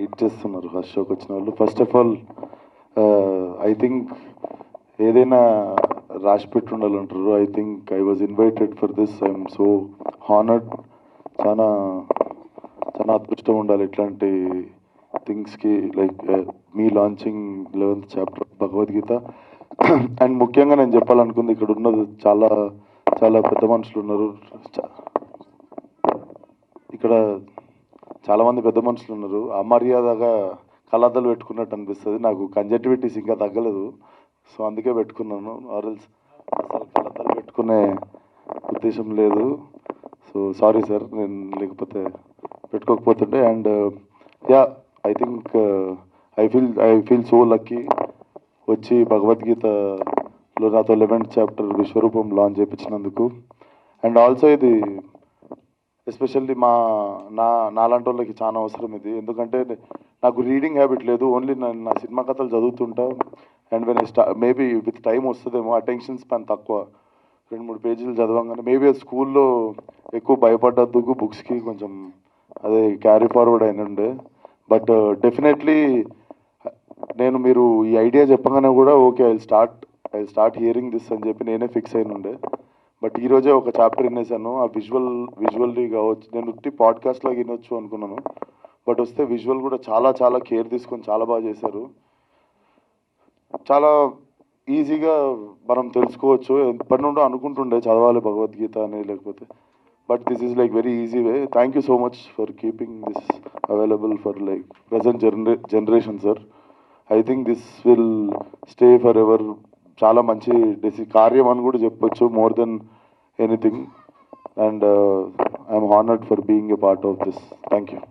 Wait చేస్తున్నారు first షోకి వచ్చిన వాళ్ళు. First of all I think ఏదైనా రాసి పెట్టి ఉండాలంటారు. I think I was invited for this. I'm so honoured. చాలా చాలా అదృష్టం ఉండాలి ఇట్లాంటి థింగ్స్కి. Like me launching 11th chapter Bhagavad Gita. And ముఖ్యంగా నేను చెప్పాలనుకుంది, ఇక్కడ ఉన్నది చాలా చాలా పెద్ద మనుషులు ఉన్నారు. ఇక్కడ చాలామంది పెద్ద మనుషులు ఉన్నారు. అమర్యాదగా కళ్ళద్దాలు పెట్టుకున్నట్టు అనిపిస్తుంది. నాకు కంజక్టివిటీస్ ఇంకా తగ్గలేదు, సో అందుకే పెట్టుకున్నాను. ఆర్ఎల్స్ అసలు కళ్ళద్దాలు పెట్టుకునే ఉద్దేశం లేదు. సో సారీ సార్, నేను లేకపోతే పెట్టుకోకపోతుంటే. And yeah, I think I feel so lucky వచ్చి భగవద్గీతలో నాతో 11th చాప్టర్ విశ్వరూపం లాంచ్ చేయించినందుకు. అండ్ ఆల్సో ఇది ఎస్పెషల్లీ నాలాంటి వాళ్ళకి చాలా అవసరం ఇది. ఎందుకంటే నాకు రీడింగ్ హ్యాబిట్ లేదు. ఓన్లీ నా సినిమా కథలు చదువుతుంటా. And when maybe with time వస్తుందేమో, అటెన్షన్ స్పాన్ తక్కువ. 2-3 పేజీలు చదవంగానే మేబీ స్కూల్లో ఎక్కువ భయపడ్డందుకు బుక్స్కి కొంచెం అదే క్యారీ ఫార్వర్డ్ అయినండే. బట్ డెఫినెట్లీ నేను మీరు ఈ ఐడియా చెప్పగానే కూడా okay I start hearing this అని చెప్పి నేనే ఫిక్స్ అయినుండే. బట్ ఈరోజే ఒక చాప్టర్ వినేసాను. ఆ విజువల్లీ కావచ్చు, నేను ఉట్టి పాడ్కాస్ట్లో వినొచ్చు అనుకున్నాను. బట్ వస్తే విజువల్ కూడా చాలా చాలా కేర్ తీసుకొని చాలా బాగా చేశారు. చాలా ఈజీగా మనం తెలుసుకోవచ్చు. ఎప్పటి నుండో అనుకుంటుండే చదవాలి భగవద్గీత అని, లేకపోతే but this is like very easy way. Thank you so much for keeping this available for like present generation sir. I think this will stay for ever. చాలా మంచి కార్యం అని కూడా చెప్పొచ్చు, more than anything. And I'm honoured for being a part of this. Thank you.